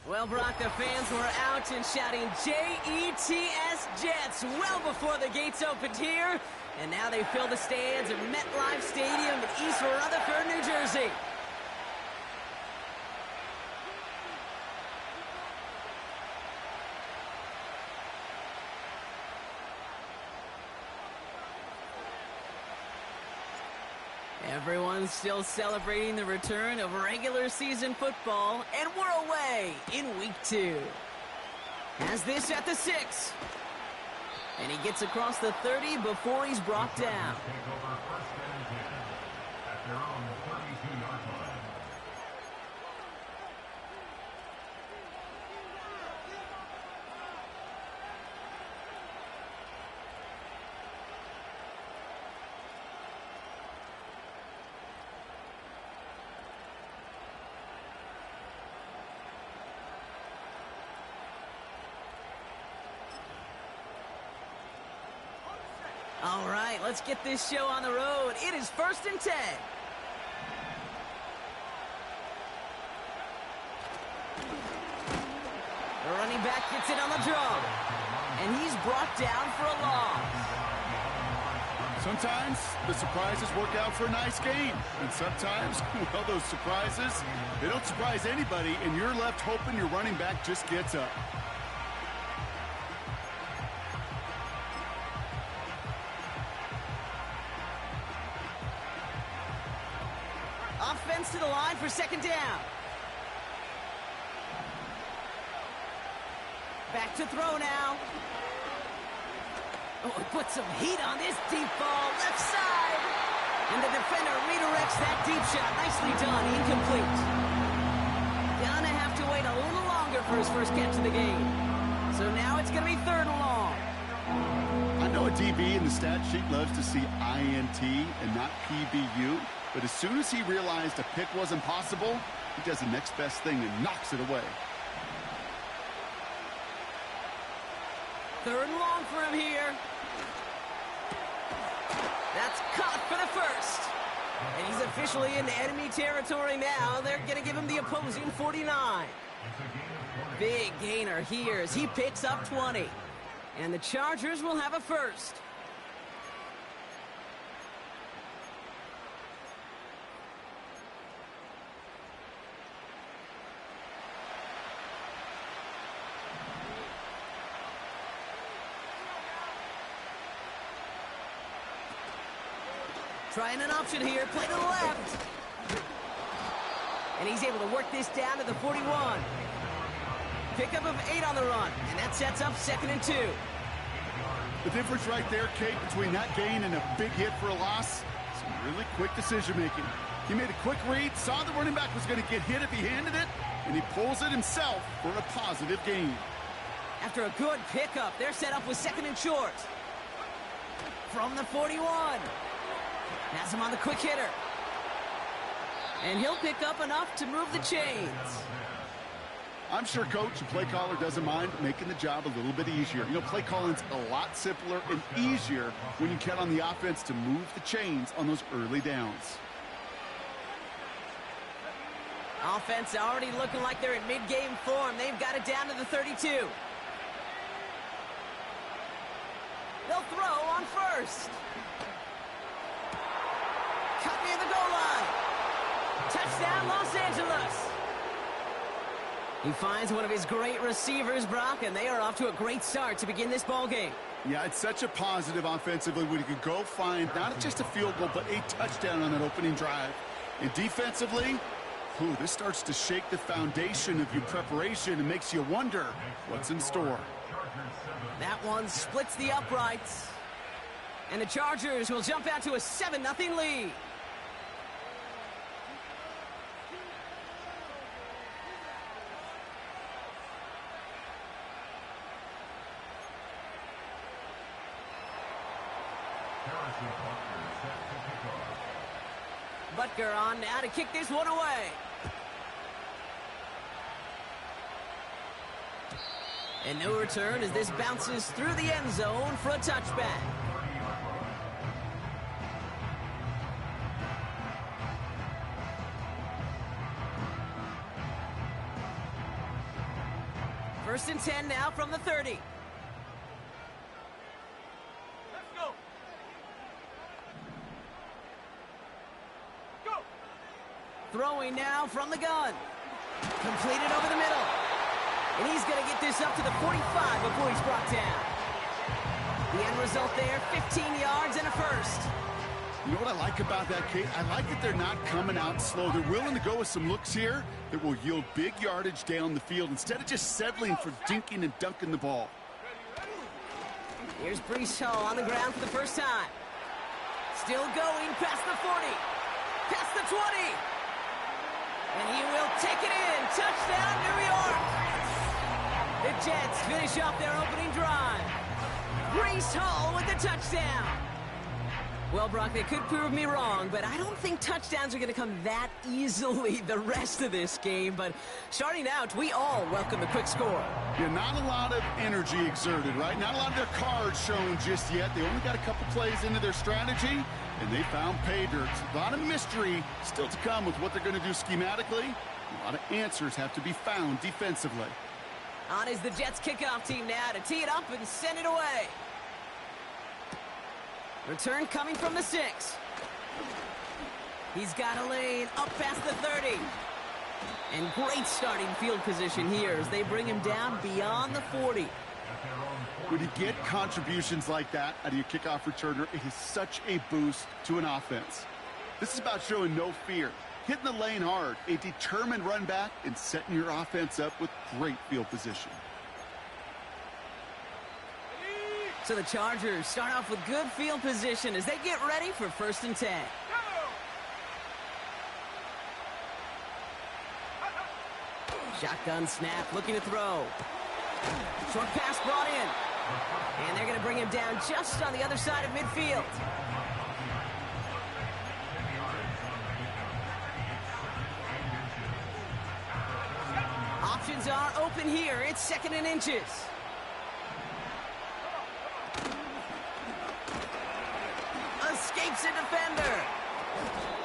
Well, Brock, the fans were out and shouting J-E-T-S Jets well before the gates opened here. And now they fill the stands of MetLife Stadium in East Rutherford, New Jersey. Everyone's still celebrating the return of regular season football, and we're away in week 2. Has this at the 6. And he gets across the 30 before he's brought down. All right, let's get this show on the road. It is 1st and 10. The running back gets it on the draw. And he's brought down for a loss. Sometimes the surprises work out for a nice game. And sometimes, well, those surprises, they don't surprise anybody, and you're left hoping your running back just gets up. Offense to the line for 2nd down. Back to throw now. Oh, he put some heat on this deep ball. Left side. And the defender redirects that deep shot. Nicely done. Incomplete. Gonna have to wait a little longer for his first catch of the game. So now it's going to be 3rd and long. I know a DB in the stat sheet loves to see INT and not PBU. But as soon as he realized a pick wasn't possible, he does the next best thing and knocks it away. 3rd and long for him here. That's caught for the 1st. And he's officially into enemy territory now. They're going to give him the opposing 49. Big gainer here as he picks up 20. And the Chargers will have a 1st. Trying an option here, play to the left. And he's able to work this down to the 41. Pickup of 8 on the run, and that sets up 2nd and 2. The difference right there, Kate, between that gain and a big hit for a loss, some really quick decision-making. He made a quick read, saw the running back was going to get hit if he handed it, and he pulls it himself for a positive gain. After a good pickup, they're set up with 2nd and short. From the 41. Has him on the quick hitter. And he'll pick up enough to move the chains. I'm sure coach and play caller doesn't mind making the job a little bit easier. You know, play calling's a lot simpler and easier when you count on the offense to move the chains on those early downs. Offense already looking like they're in mid-game form. They've got it down to the 32. They'll throw on 1st. Cut near the goal line. Touchdown, Los Angeles. He finds one of his great receivers, Brock, and they are off to a great start to begin this ball game. Yeah, it's such a positive offensively when you can go find not just a field goal, but a touchdown on that opening drive. And defensively, this starts to shake the foundation of your preparation and makes you wonder what's in store. That one splits the uprights. And the Chargers will jump out to a 7-0 lead. Butker on now to kick this one away. And no return as this bounces through the end zone for a touchback. First and 10 now from the 30. Let's go. Go. Throwing now from the gun. Completed over the middle. And he's going to get this up to the 45 before he's brought down. The end result there, 15 yards and a first. You know what I like about that, Kate? I like that they're not coming out slow. They're willing to go with some looks here that will yield big yardage down the field instead of just settling for dinking and dunking the ball. Here's Breece Hall on the ground for the first time. Still going past the 40. Past the 20. And he will take it in. Touchdown, New York. The Jets finish off their opening drive. Breece Hall with the touchdown. Well, Brock, they could prove me wrong, but I don't think touchdowns are going to come that easily the rest of this game. But starting out, we all welcome the quick score. Yeah, not a lot of energy exerted, right? Not a lot of their cards shown just yet. They only got a couple plays into their strategy, and they found pay dirt. A lot of mystery still to come with what they're going to do schematically. A lot of answers have to be found defensively. On is the Jets kickoff team now to tee it up and send it away. Return coming from the 6. He's got a lane up past the 30. And great starting field position here as they bring him down beyond the 40. When you get contributions like that out of your kickoff returner, it is such a boost to an offense. This is about showing no fear, hitting the lane hard, a determined run back, and setting your offense up with great field position. So the Chargers start off with good field position as they get ready for first and 10. Shotgun snap, looking to throw. Short pass brought in. And they're going to bring him down just on the other side of midfield. Options are open here. It's second and inches. Escapes a defender.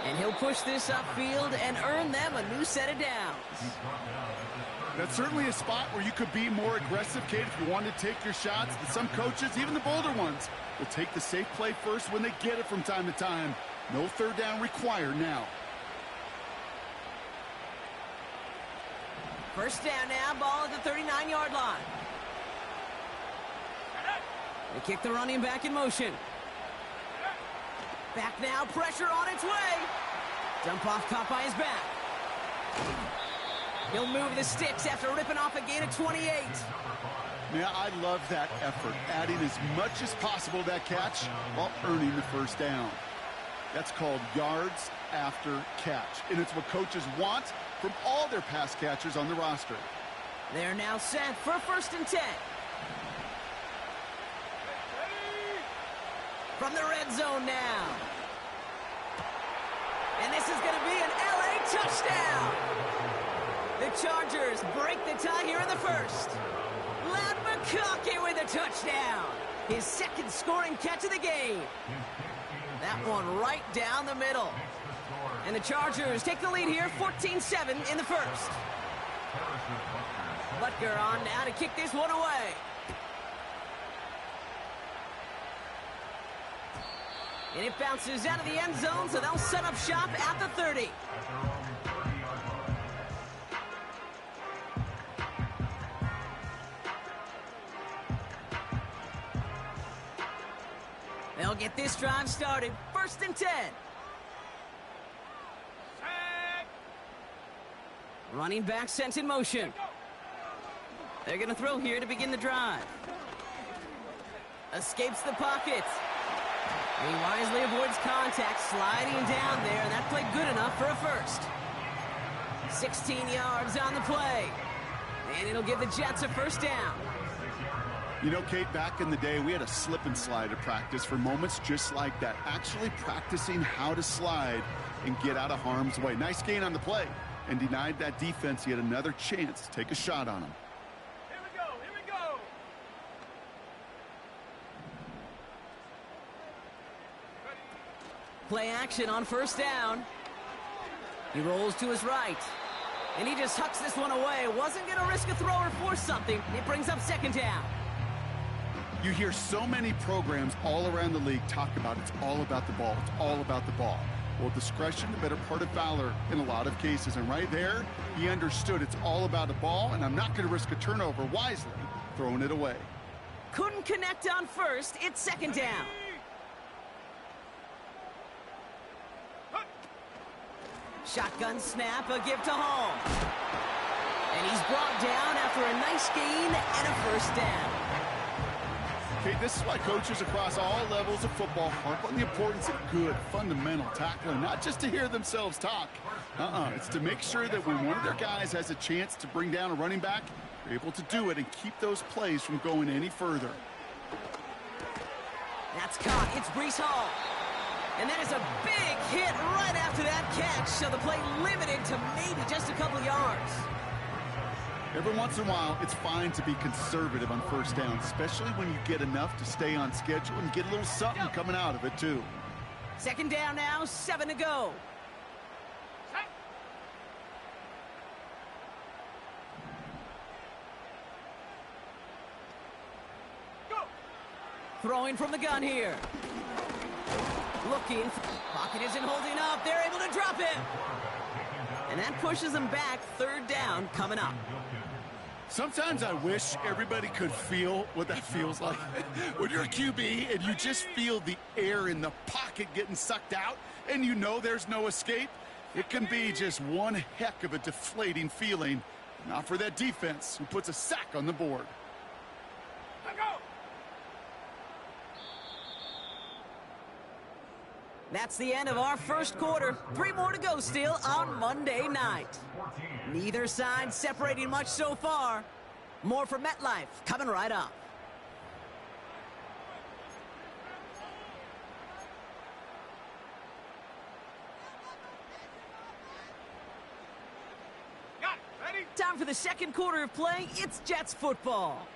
And he'll push this upfield and earn them a new set of downs. That's certainly a spot where you could be more aggressive, Kate, if you want to take your shots. But some coaches, even the bolder ones, will take the safe play first when they get it from time to time. No third down required now. First down now, ball at the 39-yard line. They kick the running back in motion. Back now, pressure on its way. Dump off caught by his back. He'll move the sticks after ripping off a gain of 28. Yeah, I love that effort, adding as much as possible to that catch while earning the first down. That's called yards after catch, and it's what coaches want from all their pass catchers on the roster. They're now set for first and 10. From the red zone now. And this is going to be an LA touchdown. The Chargers break the tie here in the first. Ladd McConkey with a touchdown. His second scoring catch of the game. That one right down the middle. And the Chargers take the lead here, 14-7 in the first. Butker on now to kick this one away. And it bounces out of the end zone, so they'll set up shop at the 30. They'll get this drive started. First and 10. Running back sent in motion. They're going to throw here to begin the drive. Escapes the pocket. He wisely avoids contact, sliding down there, and that played good enough for a first. 16 yards on the play. And it'll give the Jets a first down. You know, Kate, back in the day, we had a slip and slide at practice for moments just like that. Actually practicing how to slide and get out of harm's way. Nice gain on the play, and denied that defense yet another chance to take a shot on him. Here we go, here we go. Play action on first down. He rolls to his right. And he just hucks this one away. Wasn't going to risk a throw or force something. It brings up second down. You hear so many programs all around the league talk about it's all about the ball. It's all about the ball. Well, discretion, the better part of valor in a lot of cases. And right there, he understood it's all about the ball, and I'm not going to risk a turnover wisely, throwing it away. Couldn't connect on first. It's second down. Shotgun snap, a give to Hall. And he's brought down after a nice gain and a first down. Okay, this is why coaches across all levels of football harp on the importance of good, fundamental tackling, not just to hear themselves talk. It's to make sure that when one of their guys has a chance to bring down a running back, they're able to do it and keep those plays from going any further. That's caught. It's Breece Hall. And that is a big hit right after that catch, so the play limited to maybe just a couple yards. Every once in a while, it's fine to be conservative on first down, especially when you get enough to stay on schedule and get a little something coming out of it, too. Second down now, 7 to go. Throwing from the gun here. Looking. Pocket isn't holding up. They're able to drop him. And that pushes them back. Third down coming up. Sometimes I wish everybody could feel what that feels like. When you're a QB and you just feel the air in the pocket getting sucked out and you know there's no escape, it can be just one heck of a deflating feeling. Not for that defense who puts a sack on the board. That's the end of our first quarter. 3 more to go still on Monday night. Neither side separating much so far. More from MetLife coming right up. Time for the second quarter of play. It's Jets football.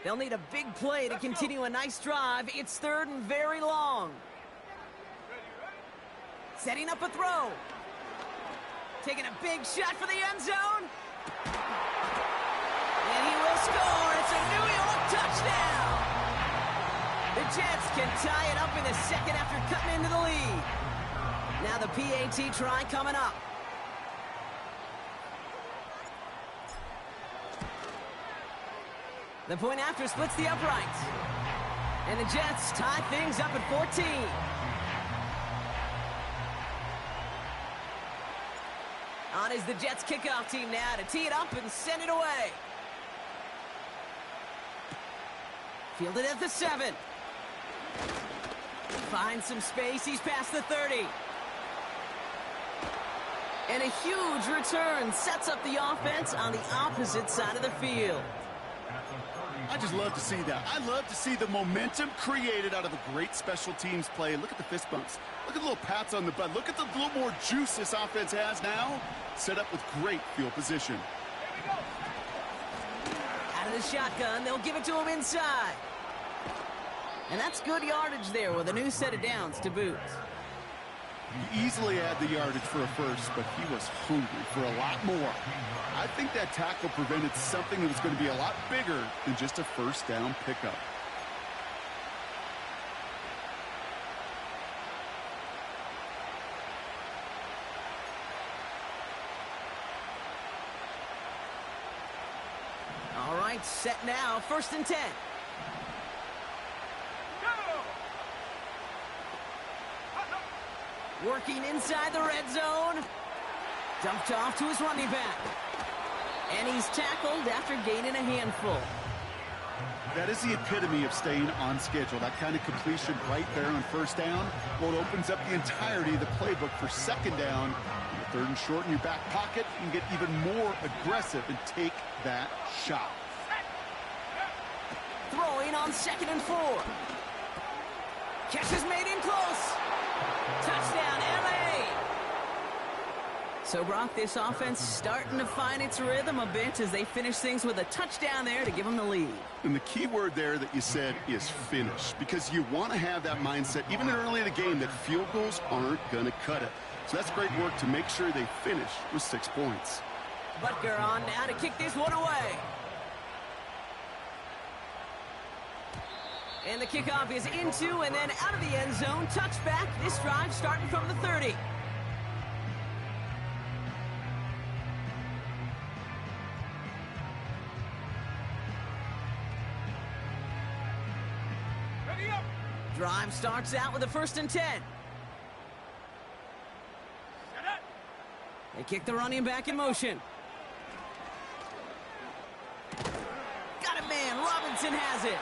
They'll need a big play to continue a nice drive. It's third and very long. Setting up a throw. Taking a big shot for the end zone. And he will score. It's a New York touchdown. The Jets can tie it up in the second after cutting into the lead. Now the PAT try coming up. The point after splits the uprights. And the Jets tie things up at 14. On is the Jets kickoff team now to tee it up and send it away. Fielded at the 7. Finds some space. He's past the 30. And a huge return sets up the offense on the opposite side of the field. I just love to see that. I love to see the momentum created out of a great special teams play. Look at the fist bumps. Look at the little pats on the butt. Look at the little more juice this offense has now. Set up with great field position. Out of the shotgun, they'll give it to him inside. And that's good yardage there with a new set of downs to boot. He easily had the yardage for a first, but he was hungry for a lot more. I think that tackle prevented something that was going to be a lot bigger than just a first down pickup. All right, set now, 1st and 10. Working inside the red zone. Dumped off to his running back. And he's tackled after gaining a handful. That is the epitome of staying on schedule. That kind of completion right there on first down. Well, it opens up the entirety of the playbook for second down. On the 3rd and short in your back pocket, you can get even more aggressive and take that shot. Throwing on 2nd and 4. Catch is made in close. Touchdown, L.A. So, Brock, this offense starting to find its rhythm a bit as they finish things with a touchdown there to give them the lead. And the key word there that you said is finish, because you want to have that mindset, even early in the game, that field goals aren't going to cut it. So that's great work to make sure they finish with 6 points. Butker on now to kick this one away. And the kickoff is into and then out of the end zone. Touchback. This drive starting from the 30. Ready up. Drive starts out with a 1st and 10. Set it. They kick the running back in motion. Got a man. Robinson has it.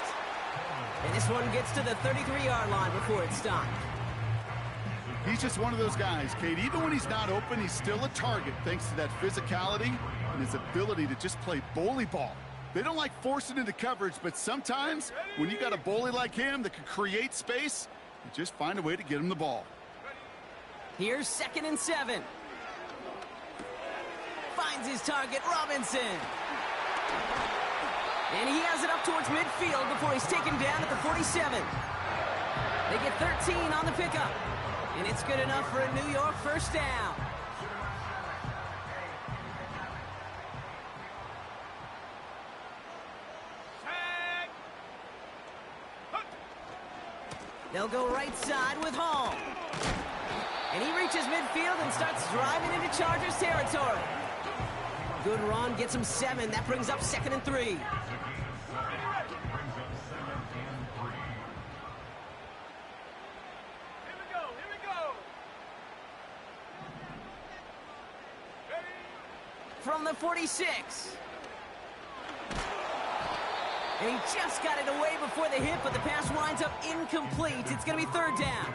And this one gets to the 33-yard line before it's stopped. He's just one of those guys, Kate. Even when he's not open, he's still a target thanks to that physicality and his ability to just play bully ball. They don't like forcing into coverage, but sometimes when you got a bully like him that can create space, you just find a way to get him the ball. Here's 2nd and 7. Finds his target, Robinson. And he has it up towards midfield before he's taken down at the 47. They get 13 on the pickup. And it's good enough for a New York 1st down. Tag. Hunt. They'll go right side with Hall. And he reaches midfield and starts driving into Chargers territory. Good run, gets him 7. That brings up 2nd and 3. From the 46. And he just got it away before the hit, but the pass winds up incomplete. It's going to be 3rd down.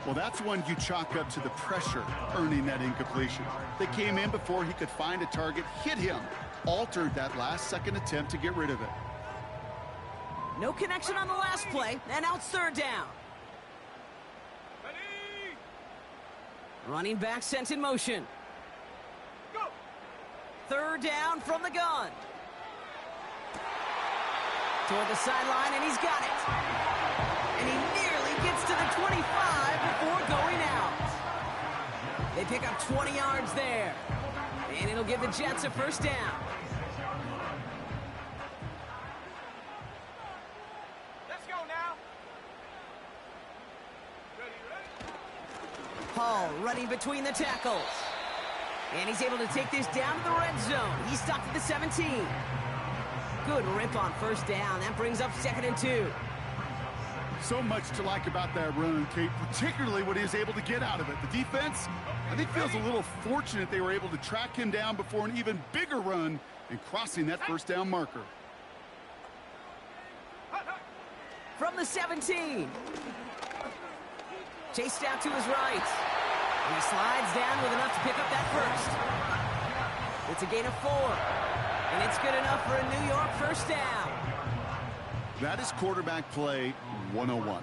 Well, that's one you chalk up to the pressure earning that incompletion. They came in before he could find a target, hit him, altered that last-second attempt to get rid of it. No connection on the last play, and now it's 3rd down. Ready. Running back sent in motion. Go. 3rd down from the gun. Toward the sideline, and he's got it. And he nearly gets to the 25 before going out. They pick up 20 yards there. And it'll give the Jets a 1st down. Let's go now. Ready. Hall running between the tackles. And he's able to take this down to the red zone. He's stopped at the 17. Good rip on 1st down. That brings up 2nd and 2. So much to like about that run, Kate, particularly what he was able to get out of it. The defense, I think, feels a little fortunate they were able to track him down before an even bigger run and crossing that 1st down marker. From the 17. Chased out to his right. And he slides down with enough to pick up that 1st. It's a gain of 4. And it's good enough for a New York 1st down. That is quarterback play 101.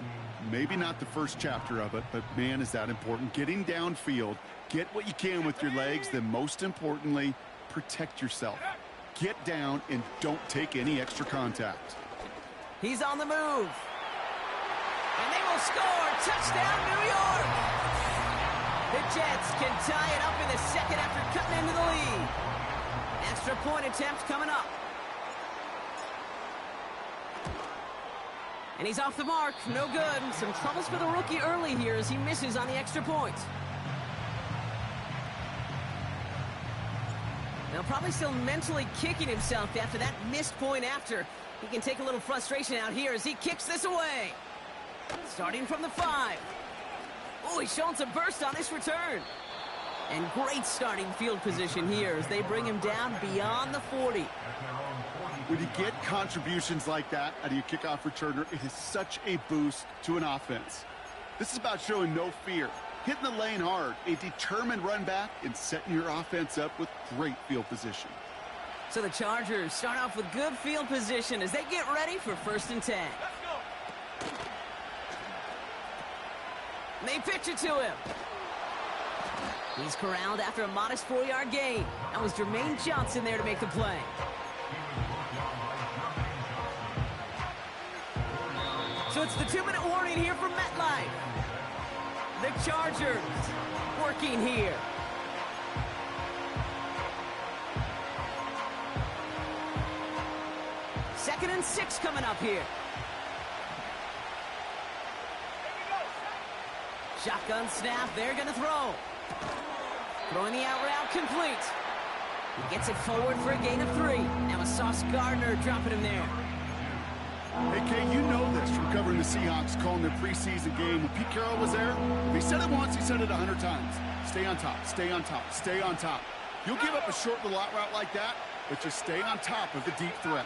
Maybe not the first chapter of it, but man, is that important. Getting downfield, get what you can with your legs, then most importantly, protect yourself. Get down and don't take any extra contact. He's on the move. And they will score. Touchdown, New York. The Jets can tie it up in the 2nd after cutting into the lead. Extra point attempt coming up. And he's off the mark. No good. Some troubles for the rookie early here as he misses on the extra point. Now probably still mentally kicking himself after that missed point after. He can take a little frustration out here as he kicks this away. Starting from the 5. Oh, he's showing some burst on this return. And great starting field position here as they bring him down beyond the 40. When you get contributions like that out of your kickoff returner, it is such a boost to an offense. This is about showing no fear, hitting the lane hard, a determined run back, and setting your offense up with great field position. So the Chargers start off with good field position as they get ready for 1st and 10. Let's go. They pitch it to him. He's corralled after a modest 4-yard gain. That was Jermaine Johnson there to make the play. So it's the 2-minute warning here from MetLife. The Chargers working here. 2nd and 6 coming up here. Shotgun snap, they're going to throw. Throwing the out route complete. He gets it forward for a gain of 3. Now a Sauce Gardner dropping him there. Hey, Kay, you know this from covering the Seahawks, calling their preseason game. When Pete Carroll was there, if he said it once, he said it 100 times. Stay on top, stay on top, stay on top. You'll give up a short little out route like that, but just stay on top of the deep threat.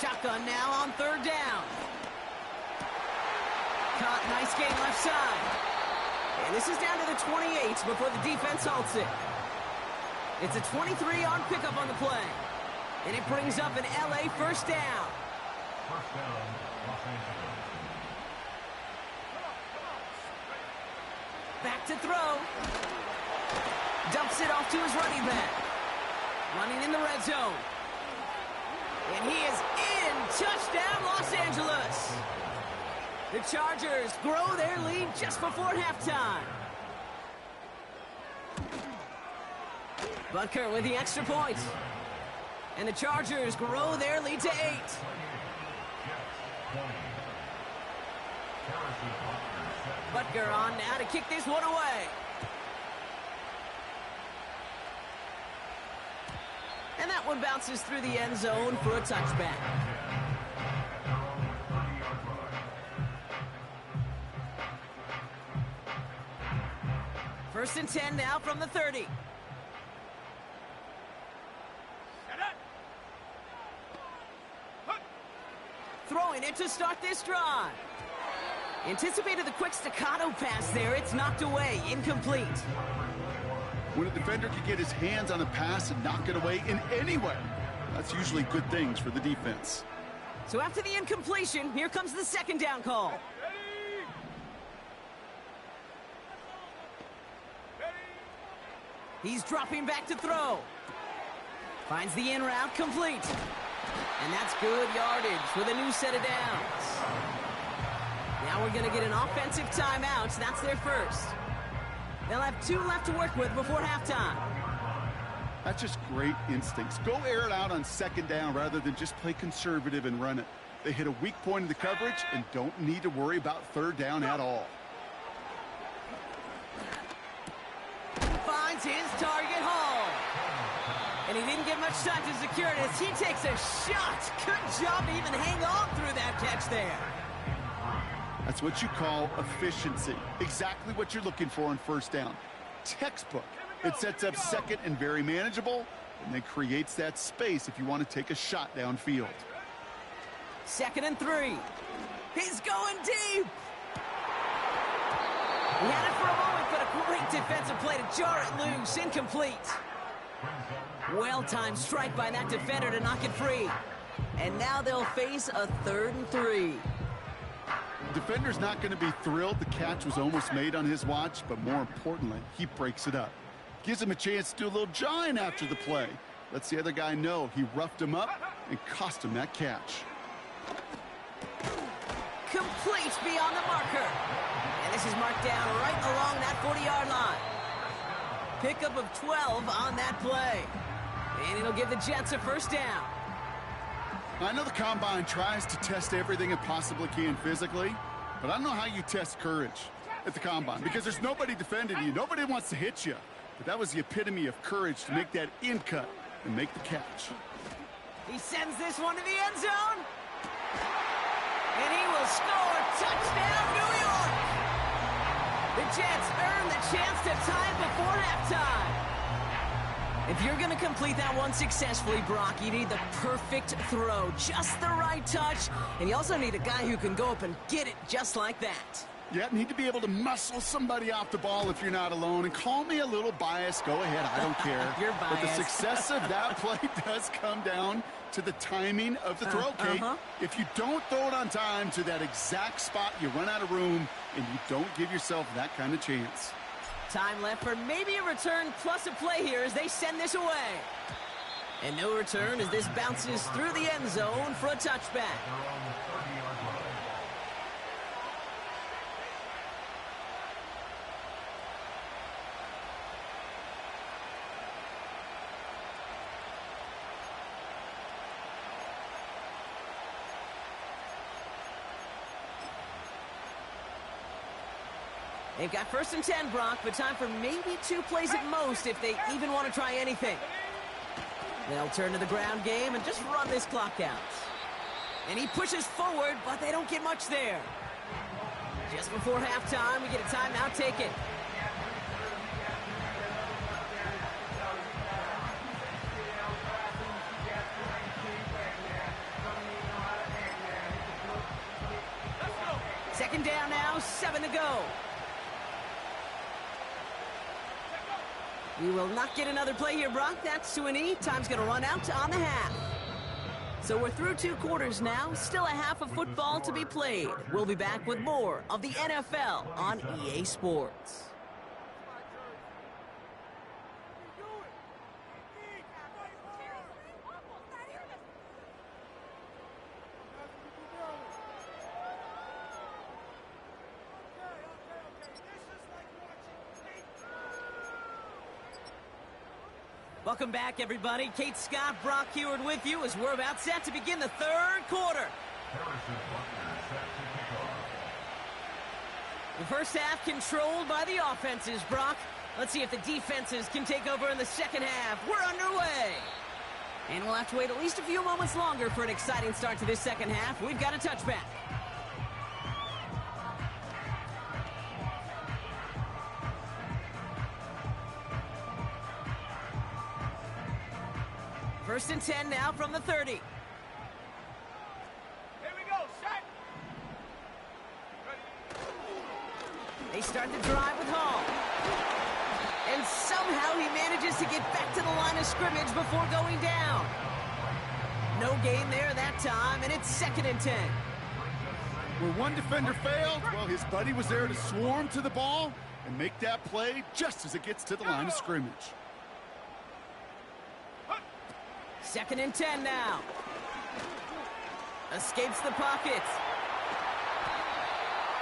Shotgun now on 3rd down. Caught, nice gain left side. And this is down to the 28 before the defense halts it. It's a 23-yard pickup on the play. And it brings up an LA first down. First down, Los Angeles. Back to throw. Dumps it off to his running back. Running in the red zone. And he is in. Touchdown, Los Angeles. The Chargers grow their lead just before halftime. Butker with the extra point. And the Chargers grow their lead to 8. Butker on now to kick this one away. And that one bounces through the end zone for a touchback. First and 10 now from the 30. Throwing it to start this drive. Anticipated the quick staccato pass there. It's knocked away. Incomplete. When a defender can get his hands on a pass and knock it away in any way, that's usually good things for the defense. So after the incompletion, here comes the 2nd down call. He's dropping back to throw. Finds the in route complete. And that's good yardage with a new set of downs. Now we're going to get an offensive timeout. That's their first. They'll have 2 left to work with before halftime. That's just great instincts. Go air it out on 2nd down rather than just play conservative and run it. They hit a weak point in the coverage and don't need to worry about 3rd down at all. Finds his target Hall. And he didn't get much time to secure it as he takes a shot. Good job to even hang on through that catch there. That's what you call efficiency. Exactly what you're looking for on 1st down. Textbook. It sets up 2nd and very manageable, and then creates that space if you want to take a shot downfield. 2nd and 3. He's going deep. He had it for a moment, but a great defensive play to jar it loose. Incomplete. Well-timed strike by that defender to knock it free. And now they'll face a 3rd and 3. The defender's not going to be thrilled the catch was almost made on his watch, but more importantly, he breaks it up. Gives him a chance to do a little jawing after the play. Lets the other guy know he roughed him up and cost him that catch. Complete beyond the marker. And this is marked down right along that 40-yard line. Pickup of 12 on that play. And it'll give the Jets a first down. I know the Combine tries to test everything it possibly can physically, but I don't know how you test courage at the Combine because there's nobody defending you. Nobody wants to hit you. But that was the epitome of courage to make that in cut and make the catch. He sends this one to the end zone. And he will score. Touchdown, New York. The Jets earn the chance to tie it before halftime. If you're going to complete that one successfully, Brock, you need the perfect throw, just the right touch, and you also need a guy who can go up and get it just like that. Yeah, need to be able to muscle somebody off the ball if you're not alone. And call me a little biased. Go ahead. I don't care. You're biased. But the success of that play does come down to the timing of the throw, Kate. If you don't throw it on time to that exact spot, you run out of room, and you don't give yourself that kind of chance. Time left for maybe a return plus a play here as they send this away. And no return as this bounces through the end zone for a touchback. They've got 1st and 10, Brock, but time for maybe 2 plays at most if they even want to try anything. They'll turn to the ground game and just run this clock out. And he pushes forward, but they don't get much there. Just before halftime, we get a timeout taken. Second down now, 7 to go. We will not get another play here, Brock. That's to an E. Time's going to run out on the half. So we're through 2 quarters now. Still a half of football to be played. We'll be back with more of the NFL on EA Sports. Welcome back, everybody. Kate Scott, Brock Huard with you as we're about set to begin the 3rd quarter. Harrison Butler set to kick off. The first half controlled by the offenses, Brock. Let's see if the defenses can take over in the second half. We're underway. And we'll have to wait at least a few moments longer for an exciting start to this second half. We've got a touchback. First and 10 now from the 30. Here we go, set. Ready. They start the drive with Hall. And somehow he manages to get back to the line of scrimmage before going down. No gain there that time, and it's 2nd and 10. Where one defender failed, well, his buddy was there to swarm to the ball and make that play just as it gets to the line of scrimmage. 2nd and 10 now. Escapes the pocket.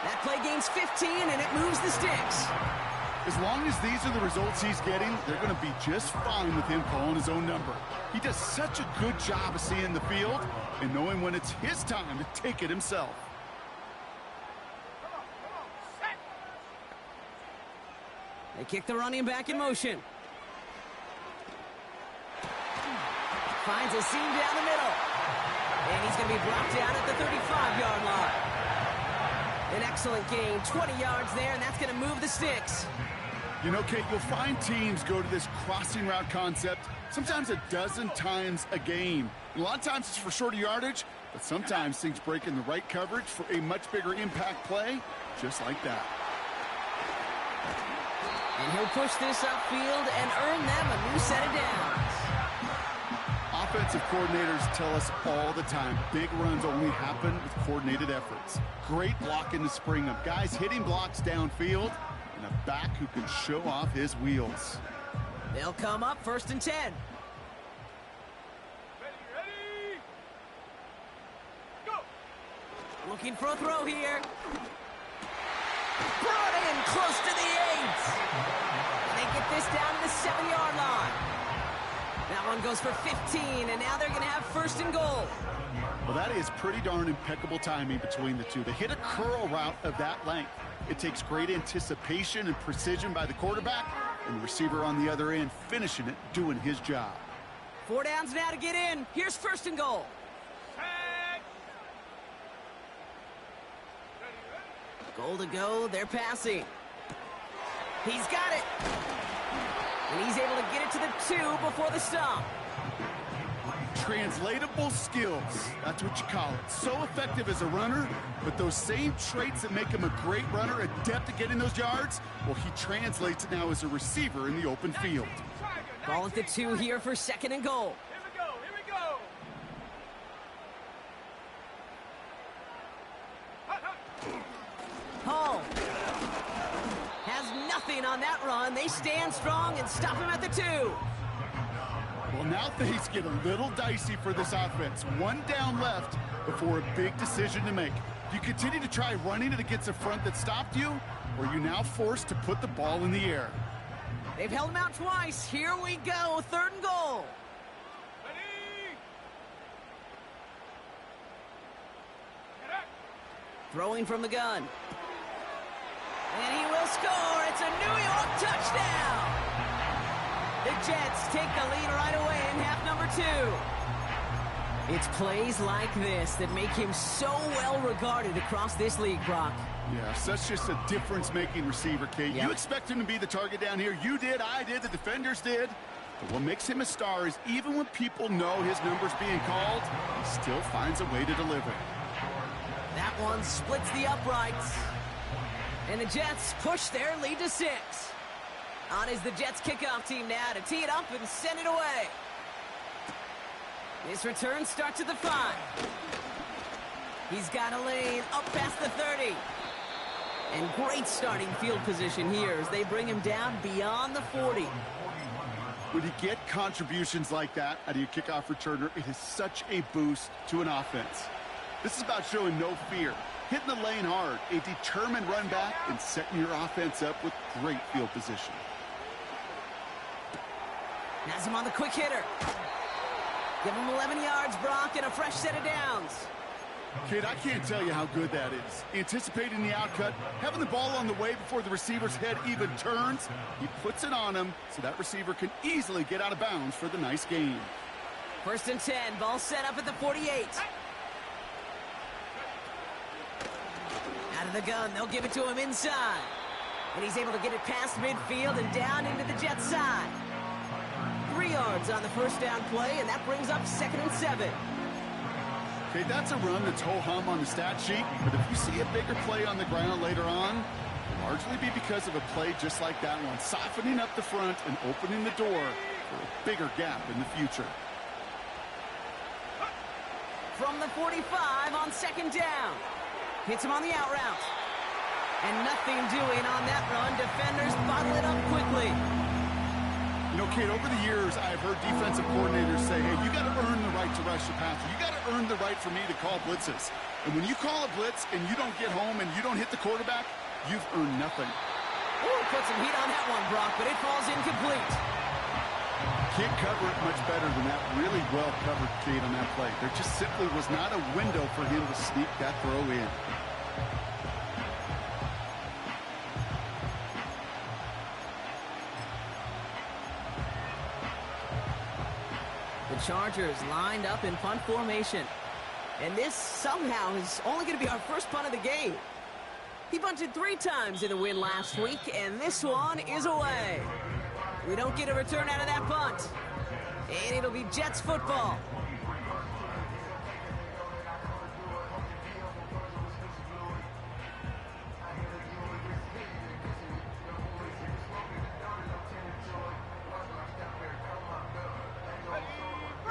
That play gains 15, and it moves the sticks. As long as these are the results he's getting, they're going to be just fine with him calling his own number. He does such a good job of seeing the field and knowing when it's his time to take it himself. Come on, set. They kick the running back in motion. Finds a seam down the middle. And he's going to be brought down at the 35-yard line. An excellent gain, 20 yards there, and that's going to move the sticks. You know, Kate, you'll find teams go to this crossing route concept sometimes a dozen times a game. And a lot of times it's for shorter yardage, but sometimes things break in the right coverage for a much bigger impact play, just like that. And he'll push this upfield and earn them a new set of downs. Offensive coordinators tell us all the time, big runs only happen with coordinated efforts. Great blocking to spring them. Guys hitting blocks downfield, and a back who can show off his wheels. They'll come up 1st and 10. Ready, ready. Go. Looking for a throw here. Brought in close to the 8. They get this down to the 7-yard line. That one goes for 15, and now they're going to have 1st and goal. Well, that is pretty darn impeccable timing between the two. To hit a curl route of that length, it takes great anticipation and precision by the quarterback, and the receiver on the other end finishing it, doing his job. 4 downs now to get in. Here's 1st and goal. Set. Ready, ready. Goal to go. They're passing. He's got it. And he's able to get it to the 2 before the stop. Translatable skills, that's what you call it. So effective as a runner, but those same traits that make him a great runner, adept at getting those yards, well, he translates it now as a receiver in the open field. Ball at the 2 here for 2nd and goal. Here we go, here we go. Hut, hut. Hall has nothing on that run. They stand strong and stop him at the 2. Well, now things get a little dicey for this offense. 1 down left before a big decision to make. Do you continue to try running it against a front that stopped you, or are you now forced to put the ball in the air? They've held him out twice. Here we go, 3rd and goal. Ready. Get up. Throwing from the gun. And he will score. It's a New York touchdown. The Jets take the lead right away in half number 2. It's plays like this that make him so well regarded across this league, Brock. Yeah, such just a difference-making receiver, Kate. Yep. You expect him to be the target down here. You did, I did, the defenders did. But what makes him a star is even when people know his number's being called, he still finds a way to deliver. That one splits the uprights. And the Jets push their lead to 6. On is the Jets kickoff team now to tee it up and send it away. This return starts at the 5. He's got a lane up past the 30. And great starting field position here as they bring him down beyond the 40. When you get contributions like that out of your kickoff returner, it is such a boost to an offense. This is about showing no fear, hitting the lane hard, a determined run back, and setting your offense up with great field position. Has him on the quick hitter. Give him 11 yards, Brock, and a fresh set of downs. Kid, I can't tell you how good that is. Anticipating the outcut, having the ball on the way before the receiver's head even turns, he puts it on him so that receiver can easily get out of bounds for the nice gain. 1st and 10, ball set up at the 48. Out of the gun, they'll give it to him inside. And he's able to get it past midfield and down into the Jets side. 3 yards on the first down play, and that brings up 2nd and 7. Okay, that's a run that's ho-hum on the stat sheet, but if you see a bigger play on the ground later on, it'll largely be because of a play just like that one, softening up the front and opening the door for a bigger gap in the future. From the 45 on 2nd down. Hits him on the out route. And nothing doing on that run. Defenders bottle it up quickly. You know, Kate, over the years, I've heard defensive coordinators say, hey, you got to earn the right to rush the passer. You got to earn the right for me to call blitzes. And when you call a blitz and you don't get home and you don't hit the quarterback, you've earned nothing. Ooh, put some heat on that one, Brock, but it falls incomplete. Can't cover it much better than that. Really well covered, Kate, on that play. There just simply was not a window for him to sneak that throw in. The Chargers lined up in punt formation. And this somehow is only going to be our first punt of the game. He punted 3 times in the win last week, and this one is away. We don't get a return out of that punt. And it'll be Jets football.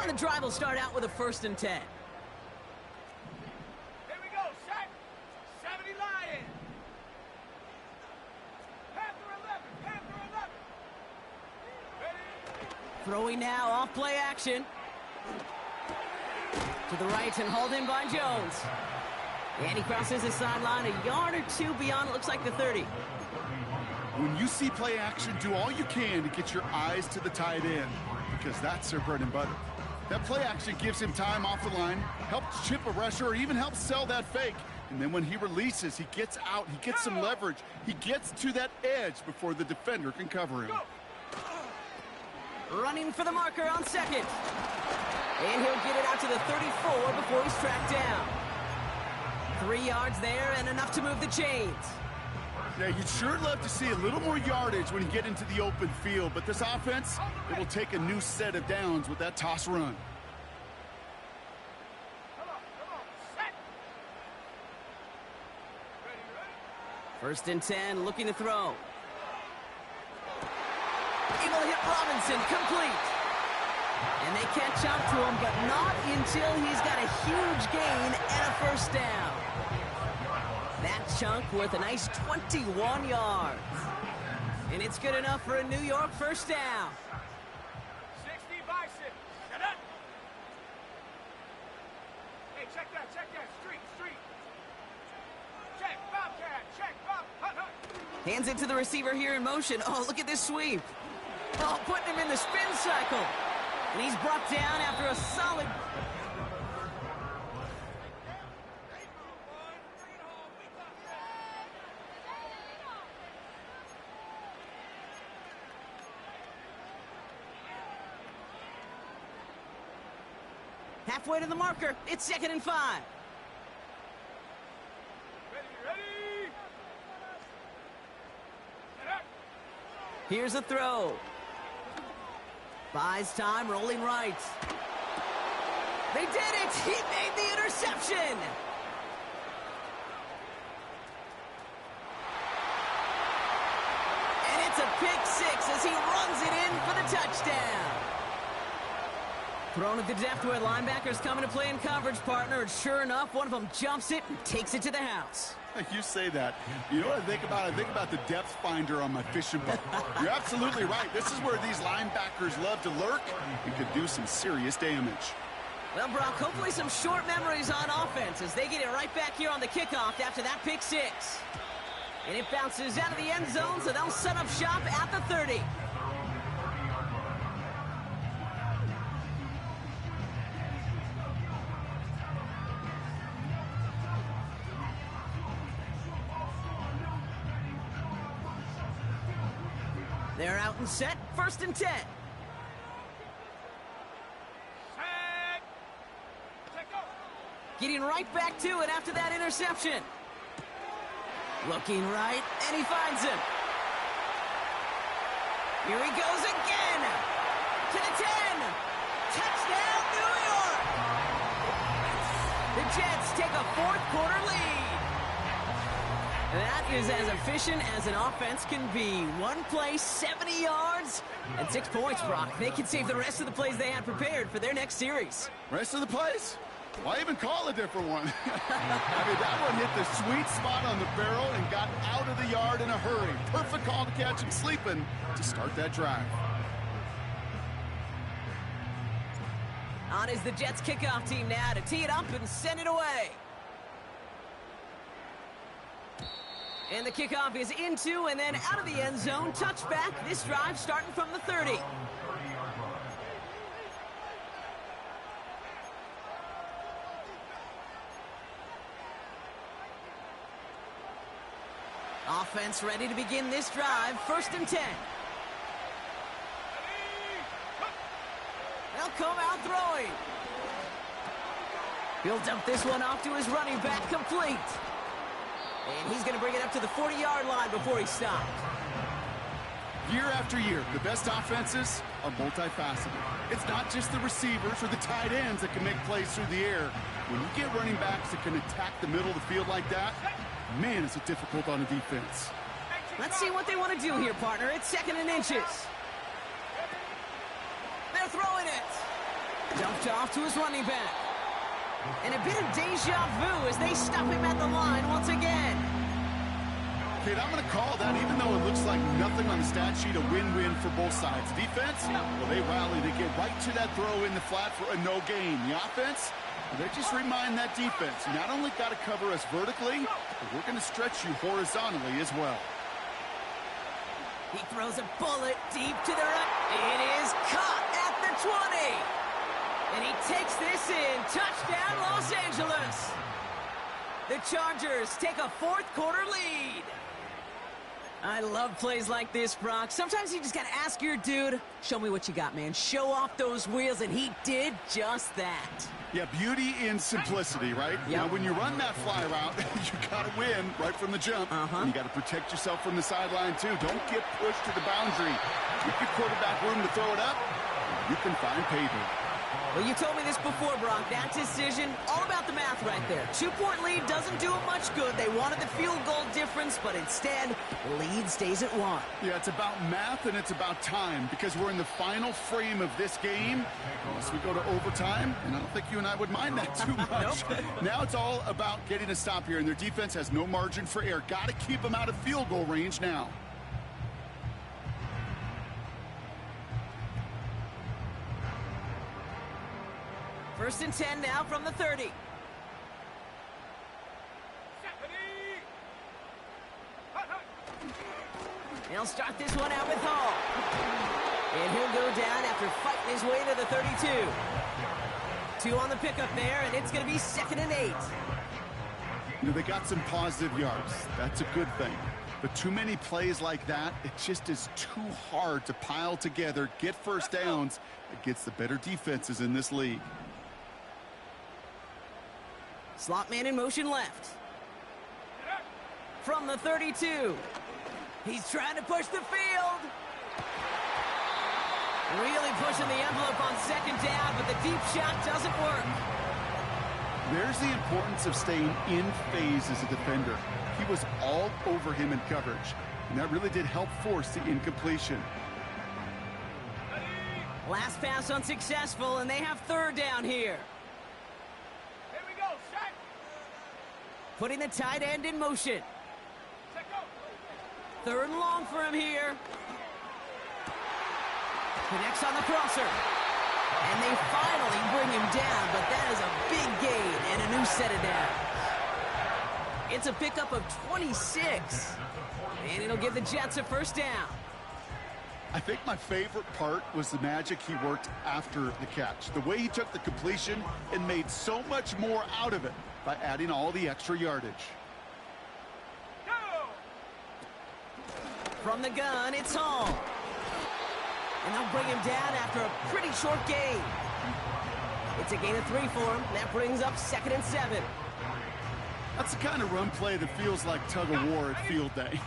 The drive will start out with a 1st and 10. Here we go, set. 70 Lions. Panther 11, Panther 11. Ready? Throwing now off play action. To the right and hauled in by Jones. And he crosses the sideline a yard or 2 beyond, it looks like the 30. When you see play action, do all you can to get your eyes to the tight end, because that's their bread and butter. That play action gives him time off the line, helps chip a rusher, or even helps sell that fake. And then when he releases, he gets out, he gets some leverage. He gets to that edge before the defender can cover him. Running for the marker on 2nd. And he'll get it out to the 34 before he's tracked down. 3 yards there and enough to move the chains. Yeah, you'd sure love to see a little more yardage when you get into the open field, but this offense, it will take a new set of downs with that toss run. Come on, set. Ready? 1st and 10, looking to throw. Able to hit Robinson, complete. And they catch up to him, but not until he's got a huge gain and a 1st down. That chunk worth a nice 21 yards. And it's good enough for a New York 1st down. 60 Bison. Shut up. Hey, check that. Street. Check, Bobcat. Check, Bob. Hut. Hands it to the receiver here in motion. Oh, look at this sweep. Oh, putting him in the spin cycle. And he's brought down after a solid... halfway to the marker. It's 2nd and 5. Ready? Set up. Here's a throw. Buys time, rolling right. They did it! He made the interception! And it's a pick 6 as he runs it in for the touchdown. Thrown at the depth where linebackers come into play in coverage, partner, and sure enough, one of them jumps it and takes it to the house. You say that. You know what I think about? I think about the depth finder on my fishing boat. You're absolutely right. This is where these linebackers love to lurk and could do some serious damage. Well, Brock, hopefully some short memories on offense as they get it right back here on the kickoff after that pick 6. And it bounces out of the end zone, so they'll set up shop at the 30. They're out and set, 1st and 10. Set. Check go. Getting right back to it after that interception. Looking right, and he finds him. Here he goes again. To the 10. Touchdown, New York. The Jets take a 4th quarter lead. That is as efficient as an offense can be. One play, 70 yards, and 6 points, Brock. They can save the rest of the plays they had prepared for their next series. Rest of the plays? Why even call a different one? I mean, that one hit the sweet spot on the barrel and got out of the yard in a hurry. Perfect call to catch him sleeping to start that drive. On is the Jets kickoff team now to tee it up and send it away. And the kickoff is into and then out of the end zone. Touchback. This drive starting from the 30. Offense ready to begin this drive. 1st and 10. They'll come out throwing. He'll dump this one off to his running back, complete. And he's going to bring it up to the 40-yard line before he stopped. Year after year, the best offenses are multifaceted. It's not just the receivers or the tight ends that can make plays through the air. When you get running backs that can attack the middle of the field like that, man, is it difficult on a defense. Let's see what they want to do here, partner. It's 2nd and inches. They're throwing it. Dumped off to his running back. And a bit of deja vu as they stop him at the line once again. Kid, I'm going to call that, even though it looks like nothing on the stat sheet, a win-win for both sides. Defense, well, they rally. They get right to that throw in the flat for a no gain. The offense, well, they just remind that defense, you not only got to cover us vertically, but we're going to stretch you horizontally as well. He throws a bullet deep to the right. It is caught at the 20. And he takes this in. Touchdown, Los Angeles. The Chargers take a 4th quarter lead. I love plays like this, Brock. Sometimes you just got to ask your dude, show me what you got, man. Show off those wheels, and he did just that. Yeah, beauty in simplicity, right? Yep. Now, when you run that fly route, you got to win right from the jump. And you got to protect yourself from the sideline, too. Don't get pushed to the boundary. Give your quarterback room to throw it up, you can find pay dirt. Well, you told me this before, Brock. That decision, all about the math right there. 2-point lead doesn't do them much good. They wanted the field goal difference, but instead, the lead stays at 1. Yeah, it's about math and it's about time because we're in the final frame of this game. Unless we go to overtime, and I don't think you and I would mind that too much. Now it's all about getting a stop here, and their defense has no margin for error. Got to keep them out of field goal range now. First and 10 now from the 30. He'll start this one out with Hall. And he'll go down after fighting his way to the 32. 2 on the pickup there, and it's going to be 2nd and 8. You know, they got some positive yards. That's a good thing. But too many plays like that, it just is too hard to pile together, get first downs against the better defenses in this league. Slot man in motion left. From the 32. He's trying to push the field. Really pushing the envelope on second down, but the deep shot doesn't work. There's the importance of staying in phase as a defender. He was all over him in coverage, and that really did help force the incompletion. Last pass unsuccessful, and they have third down here. Here we go, set. Putting the tight end in motion. Set, go. Third and long for him here. Connects on the crosser. And they finally bring him down, but that is a big gain and a new set of downs. It's a pickup of 26. And it'll give the Jets a first down. I think my favorite part was the magic he worked after the catch. The way he took the completion and made so much more out of it by adding all the extra yardage. Go. From the gun, it's Hall. And they'll bring him down after a pretty short gain. It's a gain of 3 for him. That brings up 2nd and 7. That's the kind of run play that feels like tug-of-war at field day.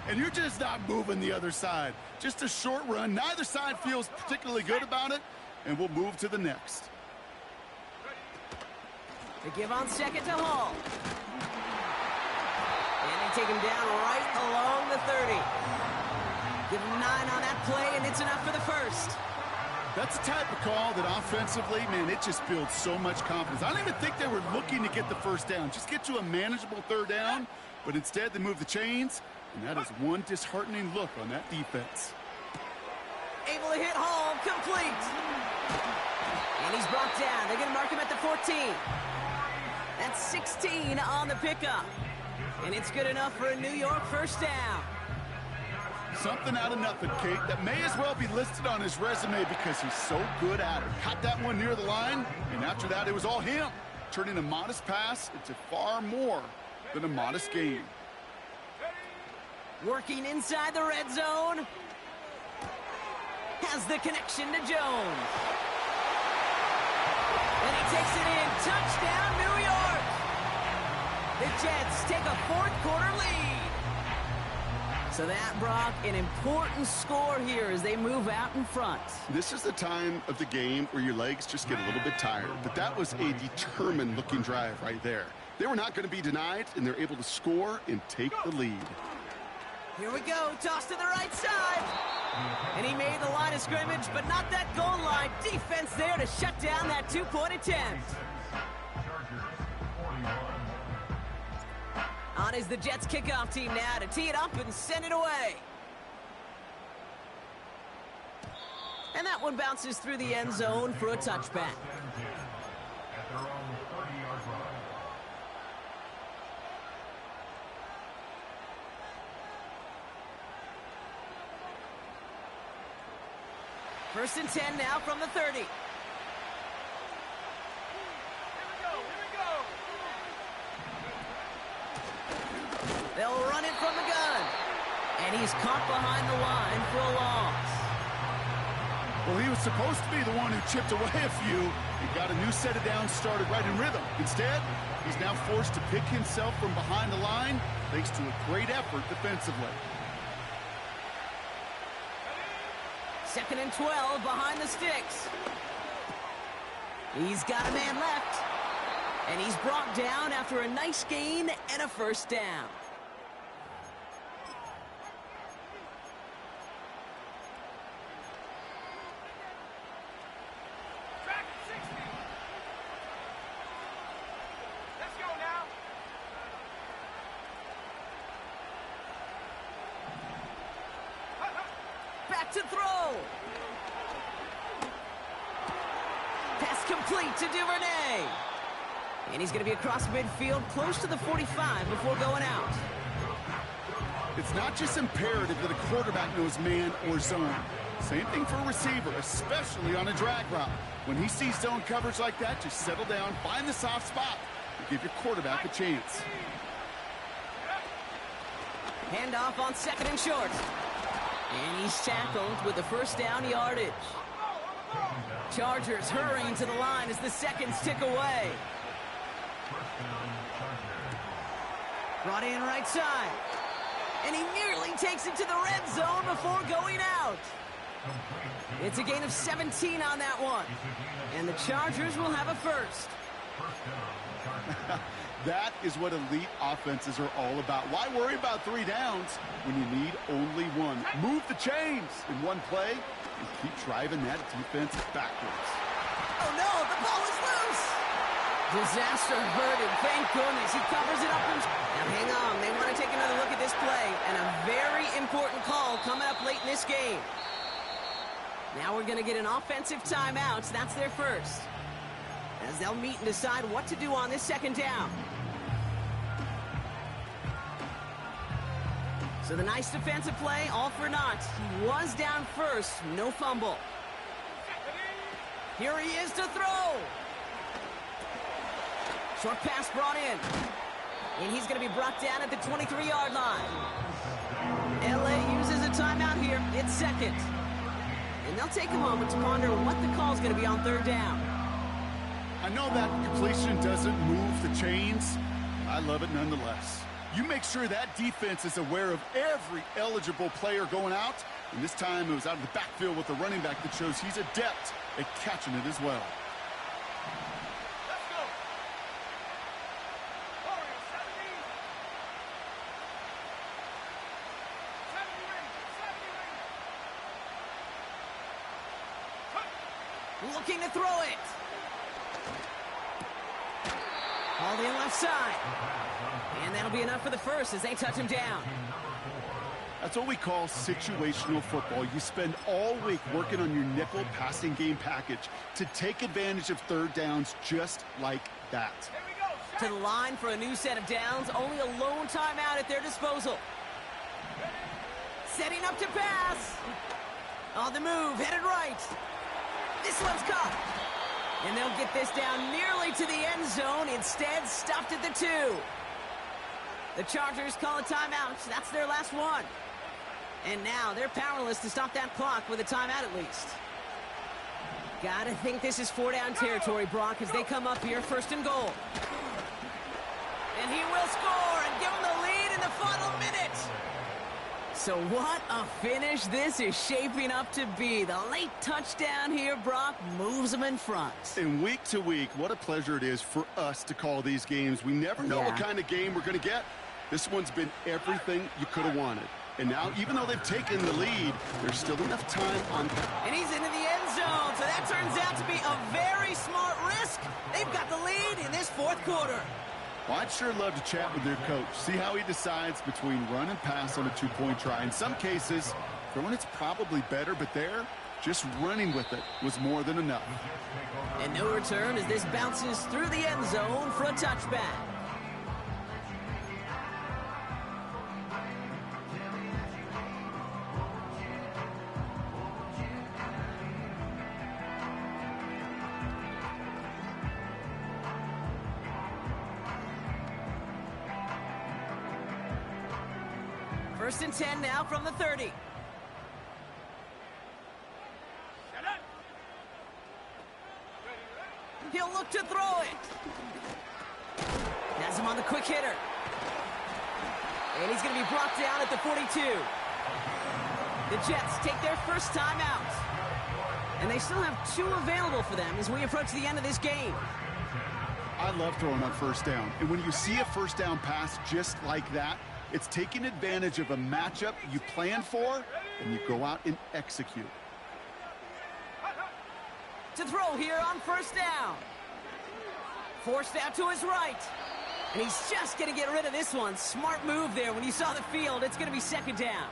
And you're just not moving the other side. Just a short run. Neither side feels particularly good about it, and we'll move to the next. They give on second to Hall. And they take him down right along the 30. Give him 9 on that play, and it's enough for the first. That's the type of call that offensively, man, it just builds so much confidence. I don't even think they were looking to get the first down. Just get to a manageable third down, but instead they move the chains, and that is one disheartening look on that defense. Able to hit Hall, complete. And he's brought down. They're going to mark him at the 14. That's 16 on the pickup. And it's good enough for a New York first down. Something out of nothing, Kate, that may as well be listed on his resume because he's so good at it. Caught that one near the line, and after that, it was all him, turning a modest pass into far more than a modest gain. Working inside the red zone. Has the connection to Jones. And he takes it in. Touchdown, New York! The Jets take a fourth-quarter lead. So that, Brock, an important score here as they move out in front. This is the time of the game where your legs just get a little bit tired. But that was a determined-looking drive right there. They were not going to be denied, and they're able to score and take the lead. Here we go. Toss to the right side. And he made the line of scrimmage, but not that goal line. Defense there to shut down that two-point attempt. On is the Jets kickoff team now to tee it up and send it away. And that one bounces through the end zone for a touchback. At their own 30-yard line. First and 10 now from the 30. Here we go, here we go. They'll run it from the gun. And he's caught behind the line for a loss. Well, he was supposed to be the one who chipped away a few. He got a new set of downs started right in rhythm. Instead, he's now forced to pick himself from behind the line thanks to a great effort defensively. 2nd and 12 behind the sticks. He's got a man left. And he's brought down after a nice gain and a first down. Track at 60. Let's go now. Back to throw. Pass complete to Duvernay. And he's going to be across midfield, close to the 45 before going out. It's not just imperative that a quarterback knows man or zone. Same thing for a receiver, especially on a drag route. When he sees zone coverage like that, just settle down, find the soft spot, and give your quarterback a chance. Handoff on 2nd and short. And he's tackled with the first down yardage. Chargers hurrying to the line as the seconds tick away. Brought in right side. And he nearly takes it to the red zone before going out. It's a gain of 17 on that one. And the Chargers will have a first. That is what elite offenses are all about. Why worry about 3 downs when you need only one? Move the chains in one play and keep driving that defense backwards. Oh no, the ball is loose! Disaster averted, thank goodness. He covers it up. Now hang on, they want to take another look at this play. And a very important call coming up late in this game. Now we're going to get an offensive timeout. That's their first. As they'll meet and decide what to do on this second down. So the nice defensive play, all for naught. He was down first, no fumble. Here he is to throw. Short pass brought in. And he's going to be brought down at the 23-yard line. LA uses a timeout here. It's second. And they'll take a moment to ponder what the call is going to be on third down. I know that completion doesn't move the chains. I love it nonetheless. You make sure that defense is aware of every eligible player going out. And this time it was out of the backfield with the running back that shows he's adept at catching it as well. Let's go. Warriors, 70. 70 ring. Looking to throw it. All in left side. And that'll be enough for the first as they touch him down. That's what we call situational football. You spend all week working on your nickel passing game package to take advantage of third downs just like that. Here we go. To the line for a new set of downs. Only a lone timeout at their disposal. Setting up to pass. On the move, headed right. This one's caught. And they'll get this down nearly to the end zone. Instead, stopped at the 2. The Chargers call a timeout. That's their last one. And now they're powerless to stop that clock with a timeout at least. Gotta think this is 4-down territory, Brock, as they come up here, first and goal. And he will score and give them the lead in the final minute. So what a finish this is shaping up to be. The late touchdown here, Brock, moves them in front. And week to week, what a pleasure it is for us to call these games. We never know what kind of game we're going to get. This one's been everything you could have wanted. And now, even though they've taken the lead, there's still enough time on. And he's into the end zone, so that turns out to be a very smart risk. They've got the lead in this fourth quarter. Well, I'd sure love to chat with their coach, see how he decides between run and pass on a two-point try. In some cases, throwing it's probably better, but there, just running with it was more than enough. And no return as this bounces through the end zone for a touchback. First and 10 now from the 30. He'll look to throw it. Has him on the quick hitter. And he's going to be brought down at the 42. The Jets take their first time out. And they still have 2 available for them as we approach the end of this game. I love throwing on first down. And when you see a first down pass just like that, it's taking advantage of a matchup you plan for, and you go out and execute. To throw here on first down. Forced out to his right. And he's just going to get rid of this one. Smart move there. When you saw the field, it's going to be second down.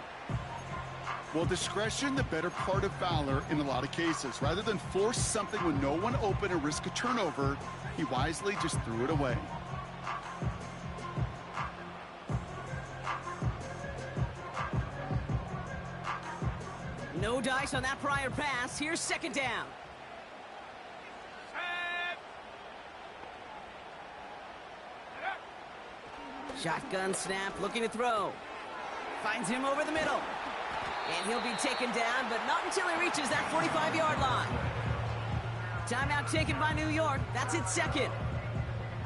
Well, discretion, the better part of valor in a lot of cases. Rather than force something with no one open and risk a turnover, he wisely just threw it away. No dice on that prior pass. Here's second down. Shotgun snap, looking to throw. Finds him over the middle. And he'll be taken down, but not until he reaches that 45-yard line. Timeout taken by New York. That's its second.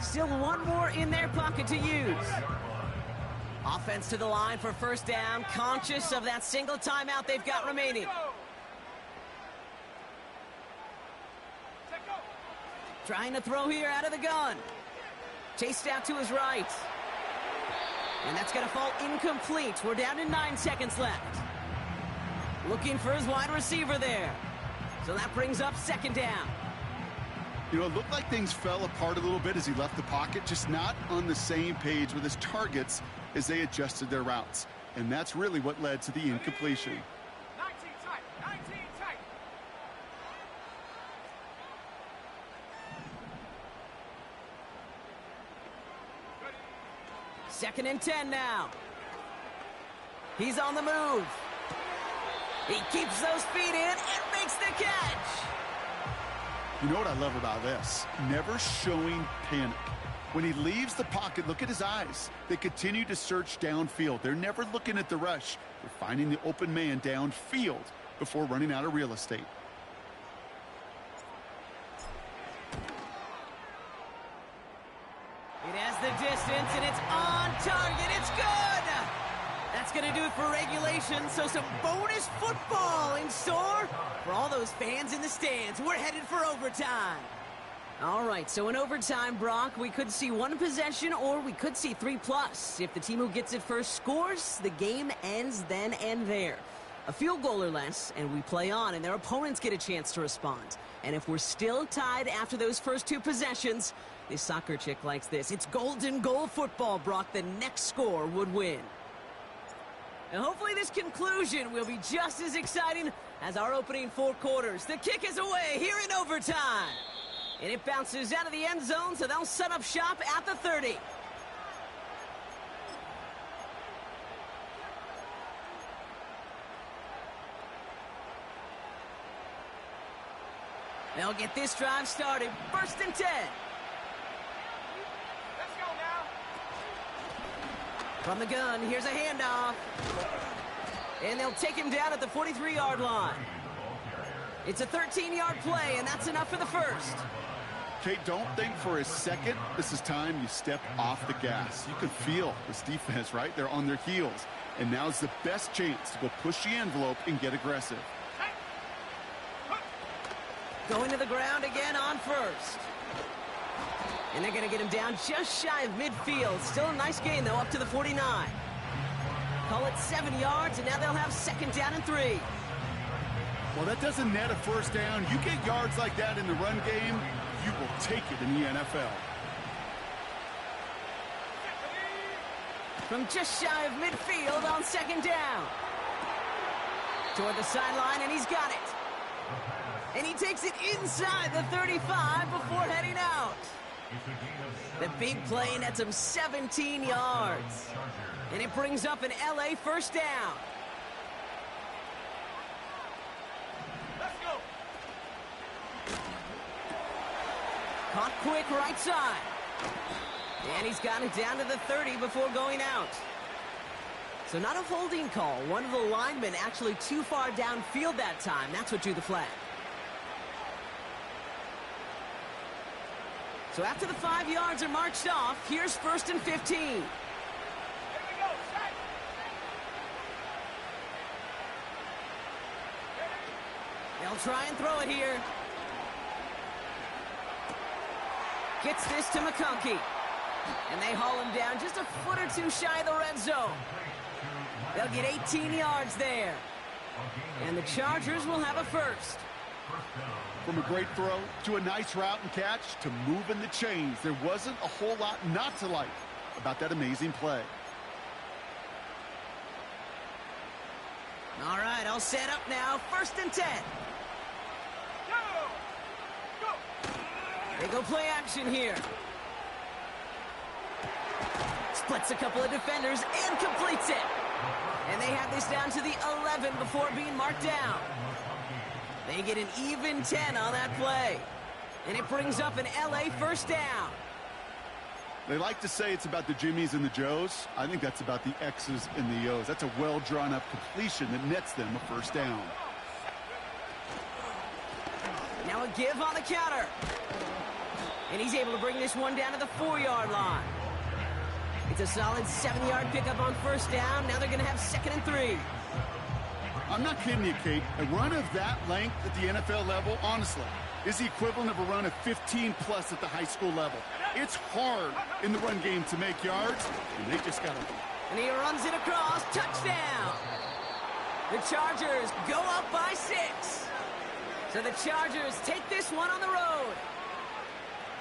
Still one more in their pocket to use. Offense to the line for first down, conscious of that single timeout they've got remaining. Trying to throw here out of the gun. Chased out to his right. And that's going to fall incomplete. We're down to 9 seconds left. Looking for his wide receiver there. So that brings up second down. You know, it looked like things fell apart a little bit as he left the pocket, just not on the same page with his targets as they adjusted their routes. And that's really what led to the incompletion. 19 tight, 19 tight. Second and 10 now. He's on the move. He keeps those feet in and makes the catch. You know what I love about this? Never showing panic. When he leaves the pocket, look at his eyes. They continue to search downfield. They're never looking at the rush. They're finding the open man downfield before running out of real estate. It has the distance, and it's on target. It's good! That's going to do it for regulation, so some bonus football in store for all those fans in the stands. We're headed for overtime. All right, so in overtime, Brock, we could see one possession or we could see 3+. If the team who gets it first scores, the game ends then and there. A field goal or less, and we play on, and their opponents get a chance to respond. And if we're still tied after those first 2 possessions, this soccer chick likes this. It's golden goal football, Brock. The next score would win. And hopefully this conclusion will be just as exciting as our opening 4 quarters. The kick is away here in overtime. And it bounces out of the end zone, so they'll set up shop at the 30. They'll get this drive started. First and 10. Let's go now. From the gun, here's a handoff. And they'll take him down at the 43-yard line. It's a 13-yard play, and that's enough for the first. Kate, don't think for a second this is time you step off the gas. You can feel this defense, right? They're on their heels. And now's the best chance to go push the envelope and get aggressive. Going to the ground again on first. And they're going to get him down just shy of midfield. Still a nice gain, though, up to the 49. Call it 7 yards, and now they'll have second down and 3. Well, that doesn't net a first down. You get yards like that in the run game, you will take it in the NFL. From just shy of midfield on second down. Toward the sideline, and he's got it. And he takes it inside the 35 before heading out. The big play nets him 17 yards. And it brings up an LA first down. Let's go. Caught quick right side. And he's got it down to the 30 before going out. So not a holding call. One of the linemen actually too far downfield that time. That's what drew the flag. So after the 5 yards are marched off, here's first and 15. Here we go, set. They'll try and throw it here. Gets this to McConkey. And they haul him down just a foot or 2 shy of the red zone. They'll get 18 yards there. And the Chargers will have a first. From a great throw to a nice route and catch to moving the chains, there wasn't a whole lot not to like about that amazing play. All right, I'll set up now. First and 10. Go. They go play action here. Splits a couple of defenders and completes it. And they have this down to the 11 before being marked down. They get an even 10 on that play. And it brings up an LA first down. They like to say it's about the Jimmies and the Joes. I think that's about the X's and the O's. That's a well-drawn-up completion that nets them a first down. Now a give on the counter. And he's able to bring this one down to the 4-yard line. It's a solid 7-yard pickup on first down. Now they're going to have 2nd and 3. I'm not kidding you, Kate. A run of that length at the NFL level, honestly, is the equivalent of a run of 15-plus at the high school level. It's hard in the run game to make yards, and they just got to. And he runs it across. Touchdown! The Chargers go up by 6. So the Chargers take this one on the road.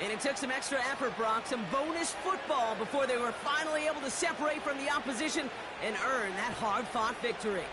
And it took some extra effort, Brock, some bonus football before they were finally able to separate from the opposition and earn that hard-fought victory.